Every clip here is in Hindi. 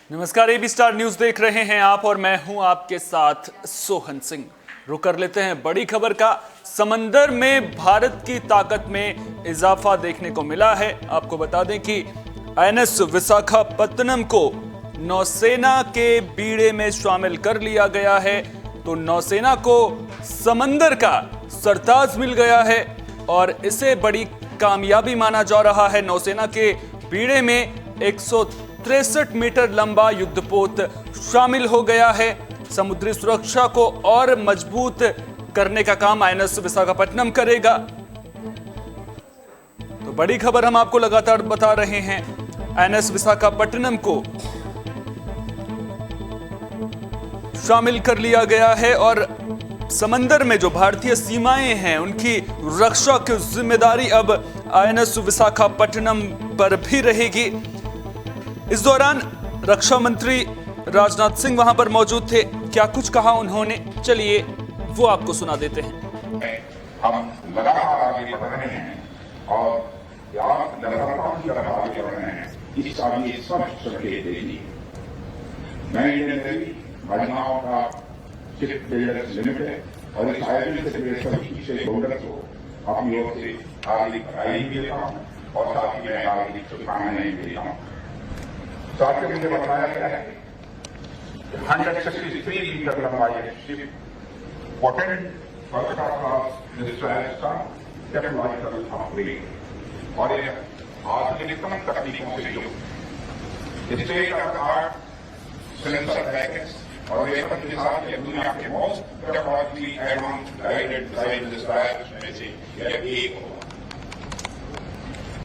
नमस्कार, एबी स्टार न्यूज देख रहे हैं आप और मैं हूं आपके साथ सोहन सिंह। रुक कर लेते हैं बड़ी खबर का। समंदर में भारत की ताकत में इजाफा देखने को मिला है। आपको बता दें कि आईएनएस विशाखापत्तनम को नौसेना के बीड़े में शामिल कर लिया गया है। तो नौसेना को समंदर का सरताज मिल गया है और इसे बड़ी कामयाबी माना जा रहा है। नौसेना के बीड़े में 163 मीटर लंबा युद्धपोत शामिल हो गया है। समुद्री सुरक्षा को और मजबूत करने का काम आईएनएस विशाखापत्तनम करेगा। तो बड़ी खबर हम आपको लगातार बता रहे हैं। आईएनएस विशाखापत्तनम को शामिल कर लिया गया है और समंदर में जो भारतीय सीमाएं हैं उनकी रक्षा की जिम्मेदारी अब आईएनएस विशाखापत्तनम पर भी रहेगी। इस दौरान रक्षा मंत्री राजनाथ सिंह वहां पर मौजूद थे। क्या कुछ कहा उन्होंने, चलिए वो आपको सुना देते हैं। हम लगातार आगे बढ़ रहे हैं और लगातार की तरफ आगे बढ़ रहे हैं। इस साल ये सब संकेत देखिए। मैं इंडियन नेवी महिलाओं का शिप बिल्डर्स लिमिटेड और इस आयोजन से जुड़े सभी स्टेक होल्डर्स को अपनी ओर से हार्दिक बधाई भी देता हूँ और साथ ही मैं हार्दिक शुभकामनाएं भी देता हूँ। साथ ही मुझे बताया गया है 163 मीटर लंबा यह ship potent first class destroyer का टेक्नोलॉजिकल अपग्रेड और यह आधुनिकतम तकनीकों से युक्त state of art sensor package और वेपन के साथ यह दुनिया के most technology advance guided design destroyers में से यह एक होगा।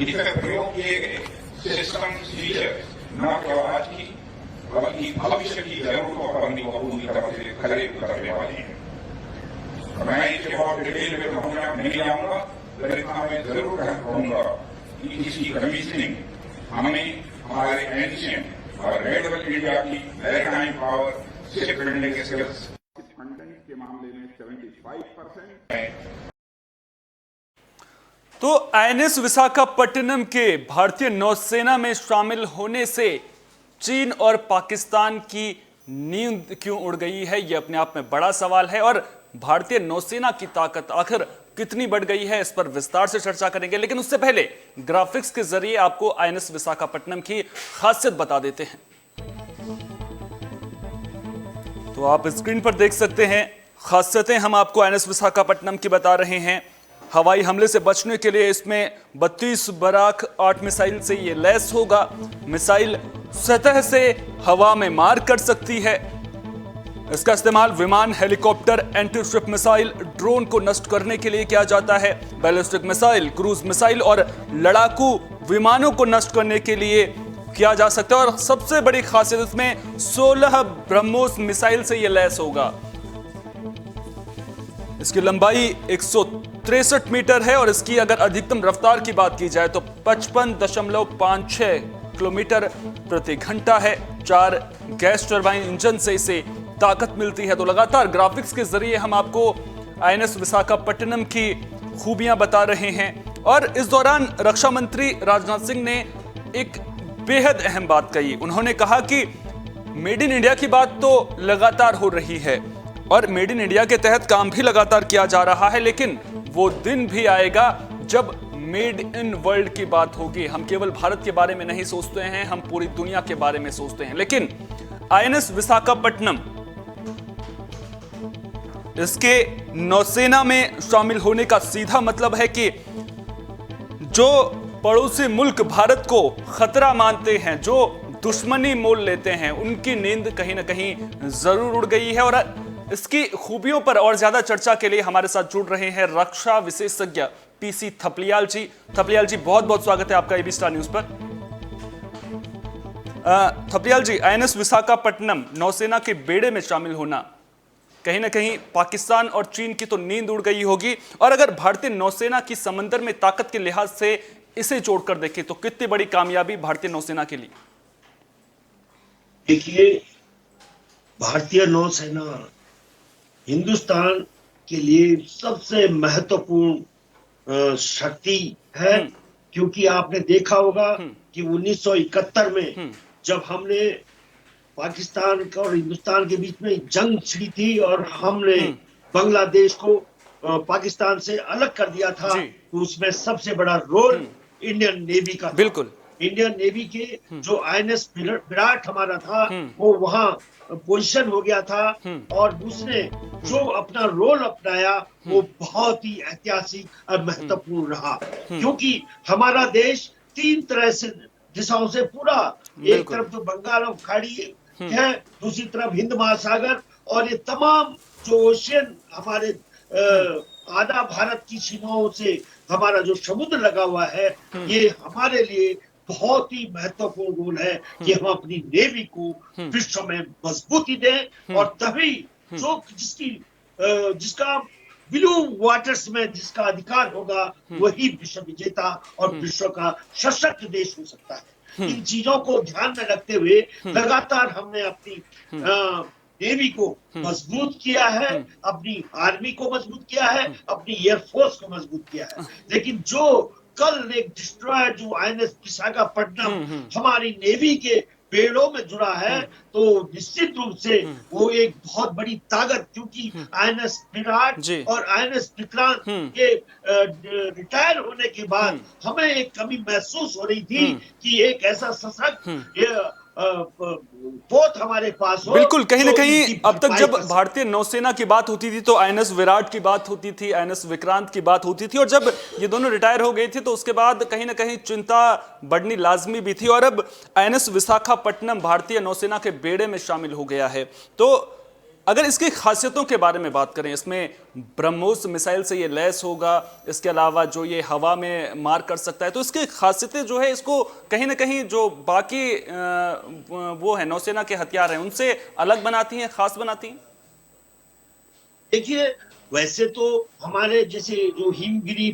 इसमें प्रयोग किए गए सिस्टम फीचर्स न केवल आज की बल्कि भविष्य की जरूरतों पर भी पूरी तरह से खरे उतरने वाले हैं। मैं इसके बहुत डिटेल में कहूंगा नहीं जाऊंगा, लेकिन इतना मैं जरूर कहूंगा कि इसकी कमीशनिंग हमें हमारे एंशिएंट और रेडबल इंडिया की maritime power ship building skills funding के मामले में 75% है। तो आईएनएस विशाखापत्तनम के भारतीय नौसेना में शामिल होने से चीन और पाकिस्तान की नींद क्यों उड़ गई है, यह अपने आप में बड़ा सवाल है। और भारतीय नौसेना की ताकत आखिर कितनी बढ़ गई है, इस पर विस्तार से चर्चा करेंगे। लेकिन उससे पहले ग्राफिक्स के जरिए आपको आईएनएस विशाखापत्तनम की खासियत बता देते हैं। तो आप स्क्रीन पर देख सकते हैं खासियतें हम आपको आईएनएस विशाखापत्तनम की बता रहे हैं। हवाई हमले से बचने के लिए इसमें 32 बराक 8 मिसाइल से ये लैस होगा। मिसाइल सतह से हवा में मार कर सकती है। इसका इस्तेमाल विमान, helicopter, anti ship missile, drone को नष्ट करने के लिए किया जाता है। बैलिस्टिक मिसाइल, क्रूज मिसाइल और लड़ाकू विमानों को नष्ट करने के लिए किया जा सकता है। और सबसे बड़ी खासियत इसमें 16 ब्रह्मोस मिसाइल से यह लैस होगा। इसकी लंबाई 163 मीटर है और इसकी अगर अधिकतम रफ्तार की बात की जाए तो 55.56 किलोमीटर प्रति घंटा है। 4 गैस टरबाइन इंजन से इसे ताकत मिलती है। तो लगातार ग्राफिक्स के जरिए हम आपको आईएनएस विशाखापत्तनम की खूबियां बता रहे हैं। और इस दौरान रक्षा मंत्री राजनाथ सिंह ने एक बेहद अहम बात कही। उन्होंने कहा कि मेड इन इंडिया की बात तो लगातार हो रही है और मेड इन इंडिया के तहत काम भी लगातार किया जा रहा है, लेकिन वो दिन भी आएगा जब मेड इन वर्ल्ड की बात होगी। हम केवल भारत के बारे में नहीं सोचते हैं, हम पूरी दुनिया के बारे में सोचते हैं। लेकिन आईएनएस विशाखापत्तनम इसके नौसेना में शामिल होने का सीधा मतलब है कि जो पड़ोसी मुल्क भारत को खतरा मानते हैं, जो दुश्मनी मोल लेते हैं, उनकी नींद कहीं ना कहीं जरूर उड़ गई है। और इसकी खूबियों पर और ज्यादा चर्चा के लिए हमारे साथ जुड़ रहे हैं रक्षा विशेषज्ञ पीसी थपलियाल जी। थपलियाल जी, बहुत बहुत स्वागत है आपका एबी स्टार न्यूज पर। थपलियाल जी, आईएनएस विशाखापत्तनम नौसेना के बेड़े में शामिल होना कहीं ना कहीं पाकिस्तान और चीन की तो नींद उड़ गई होगी। और अगर भारतीय नौसेना की समंदर में ताकत के लिहाज से इसे जोड़कर देखें तो कितनी बड़ी कामयाबी भारतीय नौसेना के लिए? देखिए, भारतीय नौसेना हिंदुस्तान के लिए सबसे महत्वपूर्ण शक्ति है, क्योंकि आपने देखा होगा कि 1971 में जब हमने पाकिस्तान का और हिंदुस्तान के बीच में जंग छिड़ी थी और हमने बांग्लादेश को पाकिस्तान से अलग कर दिया था, जी। तो उसमें सबसे बड़ा रोल इंडियन नेवी का था। बिल्कुल। इंडियन नेवी के जो आईएनएस विराट हमारा था, वो वहां पोजीशन हो गया था और उसने जो अपना रोल अपनाया वो बहुत ही ऐतिहासिक और महत्वपूर्ण रहा, क्योंकि हमारा देश 3 तरह से दिशाओं से पूरा, एक तरफ तो बंगाल और खाड़ी है, दूसरी तरफ हिंद महासागर, और ये तमाम जो ओशियन हमारे आधा भारत की सीमाओं से हमारा जो समुद्र लगा हुआ है, ये हमारे लिए बहुत ही महत्वपूर्ण रोल है कि हम अपनी नेवी को विश्व में मजबूती दें, और तभी जो जिसका ब्लू वाटर्स में जिसका अधिकार होगा वही विश्व विजेता और विश्व का सशक्त देश हो सकता है। इन चीजों को ध्यान में रखते हुए लगातार हमने अपनी नेवी को मजबूत किया है, अपनी आर्मी को मजबूत किया है, अपनी एयरफोर्स को मजबूत किया है। लेकिन जो कल एक डिस्ट्रॉयर जो आईएनएस विशाखापट्टनम हमारी नेवी के पेड़ों में जुड़ा है, तो निश्चित रूप से वो एक बहुत बड़ी ताकत, क्योंकि आईएनएस विराट और आईएनएस विक्रांत के रिटायर होने के बाद हमें एक कमी महसूस हो रही थी कि एक ऐसा सशक्त पोत हमारे पास हो। बिल्कुल, कहीं ना कहीं अब तक जब भारतीय नौसेना की बात होती थी तो आईएनएस विराट की बात होती थी, आईएनएस विक्रांत की बात होती थी, और जब ये दोनों रिटायर हो गए थे तो उसके बाद कहीं ना कहीं चिंता बढ़नी लाजमी भी थी, और अब आईएनएस विशाखापट्टनम भारतीय नौसेना के बेड़े में शामिल हो गया है। तो अगर इसकी खासियतों के बारे में बात करें, इसमें ब्रह्मोस मिसाइल से ये लैस होगा, इसके अलावा जो ये हवा में मार कर सकता है, तो इसकी खासियतें जो है इसको कहीं ना कहीं जो बाकी वो है नौसेना के हथियार हैं उनसे अलग बनाती हैं, खास बनाती हैं। देखिए, वैसे तो हमारे जैसे जो हिमगिरी,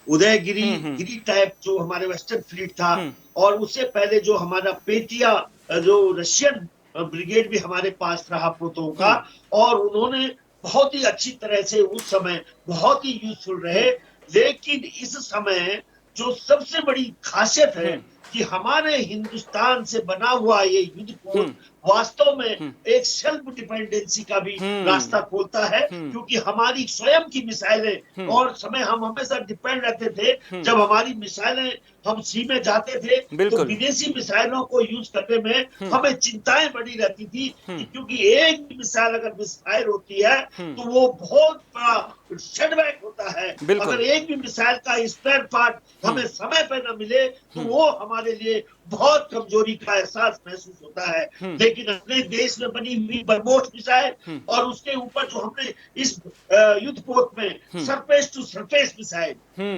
उदयगिरी गिरी टाइप जो हमारे वेस्टर्न फ्लीट था, और उससे पहले जो हमारा पेटिया जो रशियन ब्रिगेड भी हमारे पास रहा पोतों का, और उन्होंने बहुत ही अच्छी तरह से उस समय बहुत ही यूजफुल रहे। लेकिन इस समय जो सबसे बड़ी खासियत है कि हमारे हिंदुस्तान से बना हुआ ये युद्धपोत वास्तव में एक सेल्फ डिपेंडेंसी का भी रास्ता खोलता है, क्योंकि हमारी स्वयं की मिसाइलें, और समय हम हमेशा डिपेंड रहते थे, जब हमारी मिसाइलें हम सी में जाते थे तो विदेशी मिसाइलों को यूज करने में हमें चिंताएं बड़ी रहती थी, क्योंकि एक भी मिसाइल अगर मिसफायर होती है तो वो बहुत बड़ा सेटबैक होता है। अगर एक भी मिसाइल का स्पेयर पार्ट हमें समय पर न मिले तो वो हमारे लिए बहुत कमजोरी का एहसास महसूस होता है। लेकिन अपने देश में बनी हुई ब्रह्मोस मिसाइल, और उसके ऊपर जो हमने इस युद्धपोत में surface to surface missile,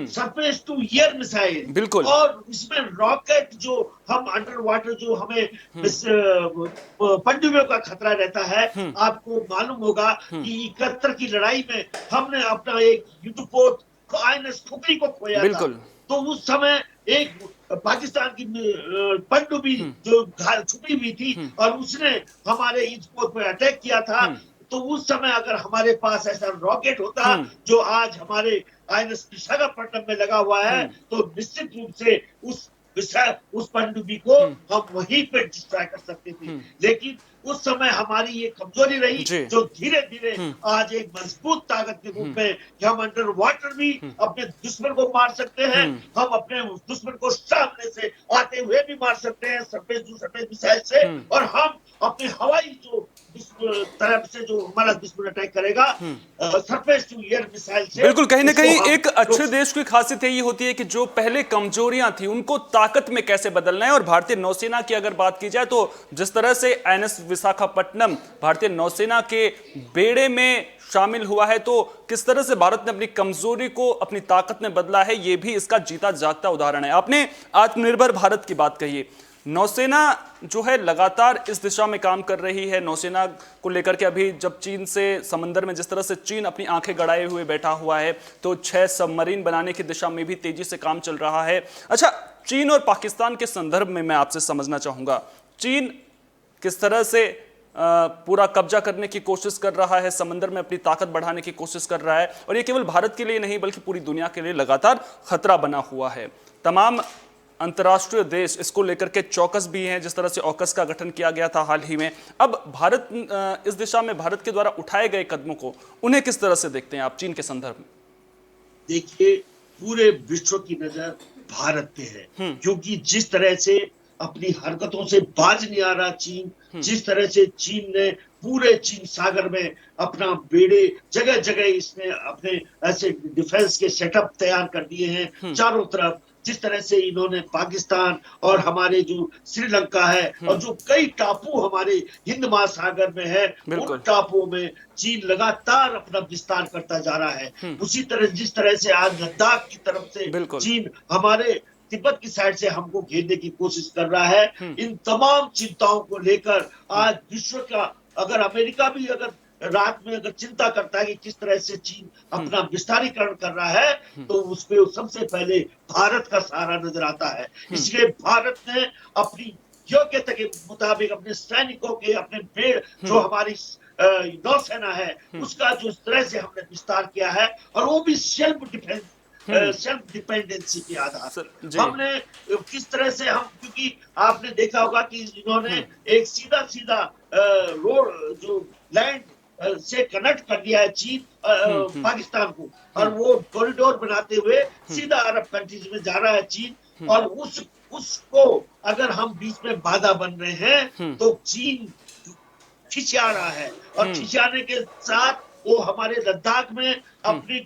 surface to air missile, और इसमें रॉकेट जो हम अंडर वाटर जो हमें पनडुब्बियों का खतरा रहता है, आपको मालूम होगा कि 71 की लड़ाई में हमने अपना एक युद्धपोत आईएनएस खुकरी को खोया था, तो उस समय एक पाकिस्तान की पनडुब्बी जो छुपी हुई थी और उसने हमारे युद्धपोत पर अटैक किया था, तो उस समय अगर हमारे पास ऐसा रॉकेट होता जो आज हमारे आईएनएस विशाखापट्टनम में लगा हुआ है, तो निश्चित रूप से उस पनडुब्बी को हम वहीं पे डिस्ट्रॉय कर सकते थे। लेकिन उस समय हमारी ये कमजोरी रही, जो धीरे धीरे आज एक मजबूत ताकत के रूप में कि हम अंडर वाटर भी अपने दुश्मन को मार सकते हैं, हम अपने दुश्मन को सामने से आते हुए भी मार सकते हैं सरफेस टू सरफेस मिसाइल से, और हम अपने हवाई जो तरफ से जो हमारा दुश्मन अटैक करेगा सरफेस टू एयर मिसाइल से। बिल्कुल, कहीं ना कहीं एक अच्छे देश की खासियत यही होती है कि जो पहले कमजोरियां थी उनको ताकत में कैसे बदलना है, और भारतीय नौसेना की अगर बात की जाए तो जिस तरह से आईएनएस विशाखापट्टनम भारतीय नौसेना के बेड़े में शामिल हुआ है, तो किस तरह से भारत ने अपनी कमजोरी को अपनी ताकत में बदला है, यह भी इसका जीता जागता उदाहरण है। आपने आत्मनिर्भर भारत की बात कही है, नौसेना जो है लगातार इस दिशा में काम कर रही है। नौसेना को लेकर के अभी जब चीन से समंदर में जिस तरह से चीन अपनी आंखें गड़ाए हुए बैठा हुआ है, तो 6 सबमरीन बनाने की दिशा में भी तेजी से काम चल रहा है। अच्छा, चीन और पाकिस्तान के संदर्भ में मैं आपसे समझना चाहूंगा, चीन किस तरह से पूरा कब्जा करने की कोशिश कर रहा है, समंदर में अपनी ताकत बढ़ाने की कोशिश कर रहा है, और ये केवल भारत के लिए नहीं बल्कि पूरी दुनिया के लिए लगातार खतरा बना हुआ है। तमाम अंतर्राष्ट्रीय देश इसको लेकर के चौकस भी हैं, जिस तरह से ऑकस का गठन किया गया था हाल ही में। अब भारत इस दिशा में भारत के द्वारा उठाए गए कदमों को उन्हें किस तरह से देखते हैं आप चीन के संदर्भ में? देखिए, पूरे विश्व की नजर भारत पे है, क्योंकि जिस तरह से अपनी हरकतों से बाज नहीं आ रहा चीन, जिस तरह से चीन ने पूरे चीन सागर में अपना बेड़े जगह जगह इसने अपने ऐसे डिफेंस के सेटअप तैयार कर दिए हैं चारों तरफ, जिस तरह से इन्होंने पाकिस्तान और हमारे जो श्रीलंका है और जो कई टापू हमारे हिंद महासागर में है, उन टापुओं में चीन लगातार अपना विस्तार करता जा रहा है। उसी तरह जिस तरह से आज लद्दाख की तरफ से चीन हमारे तिब्बत की साइड से हमको घेरने की कोशिश कर रहा है, इन तमाम चिंताओं को लेकर आज विश्व का, अगर अमेरिका भी अगर रात में अगर चिंता करता है कि किस तरह से चीन अपना विस्तारीकरण कर रहा है, तो उसपे सबसे पहले भारत का सहारा नजर आता है। इसलिए भारत ने अपनी योग्यता के मुताबिक अपने सैनिकों के, अपने पेड़ जो हमारी नौसेना है उसका जो तरह से हमने विस्तार किया है, और वो भी सेल्फ डिफेंस, सेल्फ डिपेंडेंसी के आधार पर हमने किस तरह से हम, क्योंकि आपने देखा होगा कि इन्होंने एक सीधा सीधा रोड जो लैंड से कनेक्ट कर दिया है चीन पाकिस्तान को, और वो कॉरिडोर बनाते हुए सीधा अरब कंट्रीज में जा रहा है चीन, और उसको अगर हम बीच में बाधा बन रहे हैं तो चीन खिंचा रहा है, और खिंचाने के साथ वो हमारे लद्दाख में अपनी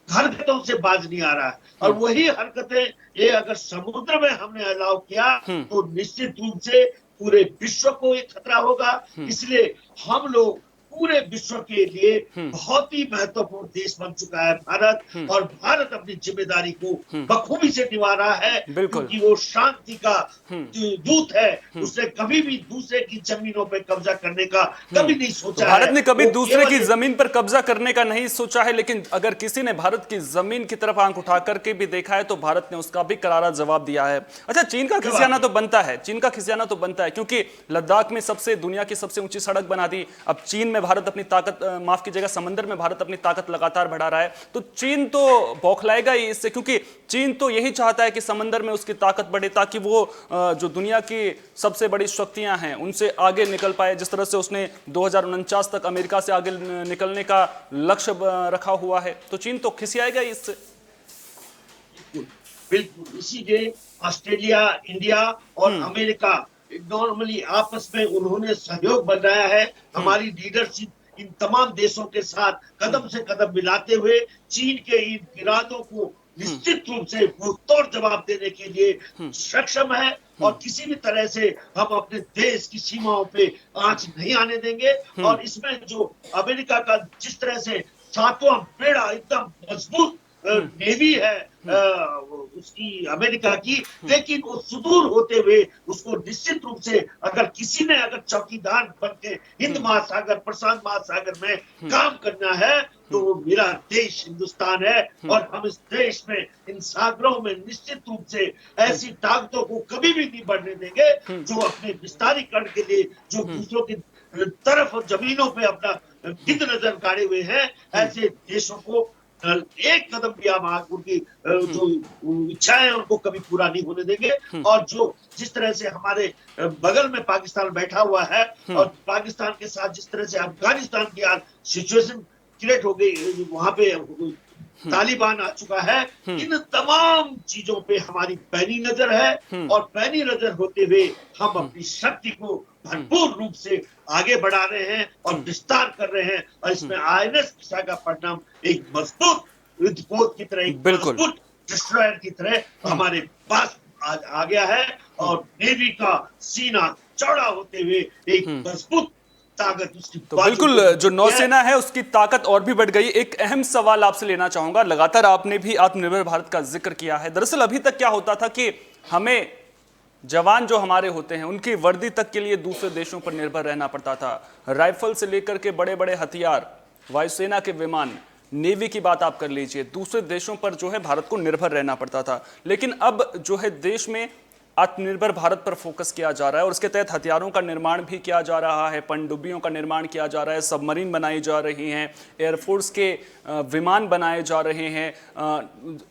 हरकतों से बाज नहीं आ रहा है, और वही हरकतें ये अगर समुद्र में हमने अलाउ किया तो निश्चित रूप से पूरे विश्व को एक खतरा होगा। इसलिए हम लोग पूरे विश्व के लिए बहुत ही महत्वपूर्ण देश बन चुका है भारत, और भारत अपनी जिम्मेदारी को बखूबी से निभा रहा है, क्योंकि वो शांति का दूत है। उसने कभी भी दूसरे की जमीनों पर कब्जा करने का कभी नहीं सोचा। भारत ने कभी दूसरे की जमीन पर कब्जा करने का नहीं सोचा है, लेकिन अगर किसी ने भारत की जमीन की तरफ आंख उठा करके भी देखा है तो भारत ने उसका भी करारा जवाब दिया है। अच्छा, चीन का खिसियाना तो बनता है, चीन का खिसियाना तो बनता है, क्योंकि लद्दाख में दुनिया की सबसे ऊंची सड़क बना दी। अब चीन में भारत अपनी ताकत, माफ कीजिएगा, समंदर में भारत अपनी ताकत लगातार बढ़ा रहा है, तो चीन तो बौखलाएगा ही इससे, क्योंकि चीन तो यही चाहता है कि समंदर में उसकी ताकत बढ़े, ताकि वो जो दुनिया की सबसे बड़ी शक्तियां हैं उनसे आगे निकल पाए, जिस तरह से उसने 2049 तक अमेरिका से आगे निकलने का लक्ष्य रखा हुआ है। तो चीन तो खिसियाएगा ही इससे। बिल्कुल, इसीलिए ऑस्ट्रेलिया, इंडिया और अमेरिका नॉर्मली आपस में उन्होंने सहयोग बनाया है। हमारी लीडरशिप इन तमाम देशों के साथ कदम से कदम मिलाते हुए चीन के इन इरादों को निश्चित रूप से मुंहतोड़ जवाब देने के लिए सक्षम है, और किसी भी तरह से हम अपने देश की सीमाओं पे आंच नहीं आने देंगे। और इसमें जो अमेरिका का जिस तरह से सातवां बेड़ा एकदम मजबूत नेवी है उसकी अमेरिका की, लेकिन वो सुदूर होते हुए उसको निश्चित रूप से अगर किसी ने अगर चौकीदार बन के हिंद महासागर, प्रशांत महासागर में काम करना है तो वो मेरा देश हिंदुस्तान है, और हम इस देश में, इन सागरों में निश्चित रूप से ऐसी ताकतों को कभी भी नहीं बढ़ने देंगे जो अपने विस्तारीकरण के लिए जो दूसरों की तरफ और जमीनों पे अपना गिद्ध नजर गाड़े हुए हैं, ऐसे देशों को एक कदम भी हम उनकी जो इच्छाएं उनको कभी पूरा नहीं होने देंगे। और जो जिस तरह से हमारे बगल में पाकिस्तान बैठा हुआ है, और पाकिस्तान के साथ जिस तरह से अफगानिस्तान की आज सिचुएशन क्रिएट हो गई, वहां पे तालिबान आ चुका है, इन तमाम चीजों पे हमारी पैनी नजर है, और पैनी नजर होते हुए हम अपनी शक्ति को भरपूर रूप से आगे बढ़ा रहे हैं और विस्तार कर रहे हैं, और इसमें आईएनएस विशाखापट्टनम एक मजबूत युद्धपोत की तरह, एक मजबूत डिस्ट्रॉयर की तरह हमारे पास आ गया है, और नेवी का सीना चौड़ा होते हुए एक मजबूत ताकत उसकी। तो बिल्कुल जो नौसेना है उसकी ताकत और भी बढ़ गई। एक अहम सवाल आपसे लेना चाहूंगा, लगातार आपने भी आत्मनिर्भर भारत का जिक्र किया है। दरअसल अभी तक क्या होता था कि हमें जवान जो हमारे होते हैं उनकी वर्दी तक के लिए दूसरे देशों पर निर्भर रहना पड़ता था। राइफल से लेकर के बड़े बड़े हथियार, वायुसेना के विमान, नेवी की बात आप कर लीजिए, दूसरे देशों पर जो है भारत को निर्भर रहना पड़ता था। लेकिन अब जो है देश में आत्मनिर्भर भारत पर फोकस किया जा रहा है और उसके तहत हथियारों का निर्माण भी किया जा रहा है, पनडुब्बियों का निर्माण किया जा रहा है, सबमरीन बनाई जा रही हैं, एयरफोर्स के विमान बनाए जा रहे हैं,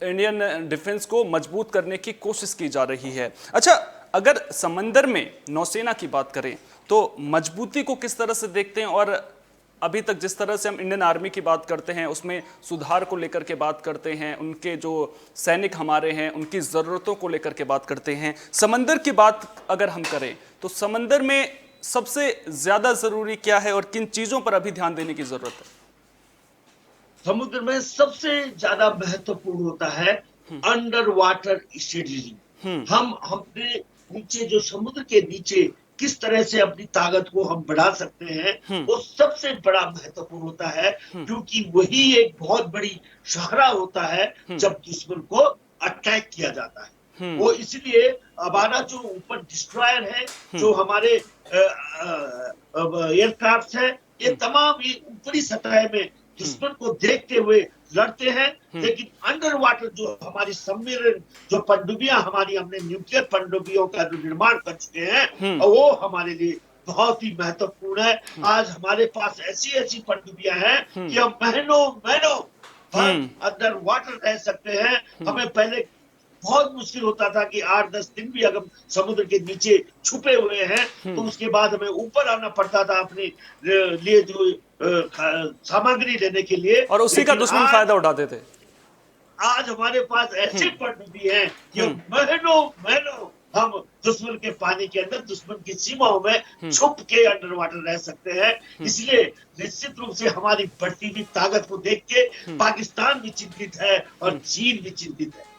इंडियन डिफेंस को मजबूत करने की कोशिश की जा रही है। अच्छा, अगर समंदर में नौसेना की बात करें तो मजबूती को किस तरह से देखते हैं, और अभी तक जिस तरह से हम इंडियन आर्मी की बात करते हैं उसमें सुधार को लेकर के बात करते हैं, उनके जो सैनिक हमारे हैं उनकी ज़रूरतों को लेकर के बात करते हैं, समंदर की बात अगर हम करें तो समंदर में सबसे ज़्यादा ज़रूरी क्या है और किन चीज़ों पर अभी ध्यान देने की ज़रूरत है? समुद्र में सबसे ज्यादा महत्वपूर्ण होता है अंडर वाटर स्टडीजिंग। हम अपने नीचे, जो समुद्र के नीचे किस तरह से अपनी ताकत को हम बढ़ा सकते हैं, वो सबसे बड़ा महत्वपूर्ण होता है, क्योंकि वही एक बहुत बड़ी सहारा होता है जब दुश्मन को अटैक किया जाता है। वो इसलिए हमारा जो ऊपर डिस्ट्रॉयर है, जो हमारे एयरक्राफ्ट है, ये तमाम ये ऊपरी सतह में दुश्मन को देखते हुए लड़ते हैं, लेकिन अंडर वाटर जो हमारी सबमरीन जो पनडुब्बियां हमारी, हमने न्यूक्लियर पनडुब्बियों का जो निर्माण कर चुके हैं, और वो हमारे लिए बहुत ही महत्वपूर्ण है। आज हमारे पास ऐसी ऐसी पनडुब्बियां हैं कि हम महीनों अंडर वाटर रह सकते हैं। हमें पहले बहुत मुश्किल होता था कि 8-10 दिन भी अगर समुद्र के नीचे छुपे हुए हैं तो उसके बाद हमें ऊपर आना पड़ता था अपने लिए जो सामग्री लेने के लिए, और उसी का दुश्मन फायदा उठाते थे। आज हमारे पास ऐसे पनडुब्बी हैं कि महीनों हम दुश्मन के पानी के अंदर, दुश्मन की सीमाओं में छुप के अंडर वाटर रह सकते हैं। इसलिए निश्चित रूप से हमारी बढ़ती हुई ताकत को देख के पाकिस्तान भी चिंतित है और चीन भी चिंतित है।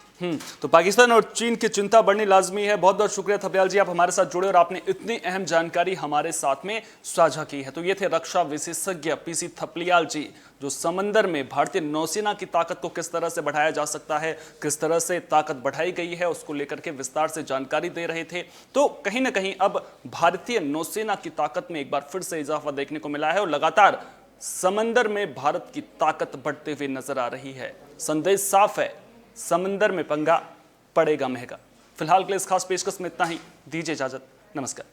तो पाकिस्तान और चीन की चिंता बढ़नी लाजमी है। बहुत बहुत शुक्रिया थपलियाल जी, आप हमारे साथ जुड़े और आपने इतनी अहम जानकारी हमारे साथ में साझा की है। तो ये थे रक्षा विशेषज्ञ पीसी थपलियाल जी, जो समंदर में भारतीय नौसेना की ताकत को किस तरह से बढ़ाया जा सकता है, किस तरह से ताकत बढ़ाई गई है, उसको लेकर के विस्तार से जानकारी दे रहे थे। तो कहीं ना कहीं अब भारतीय नौसेना की ताकत में एक बार फिर से इजाफा देखने को मिला है और लगातार समंदर में भारत की ताकत बढ़ते हुए नजर आ रही है। संदेश साफ है, समंदर में पंगा पड़ेगा महंगा। फिलहाल के लिए इस खास पेशकश में इतना ही। दीजिए इजाजत, नमस्कार।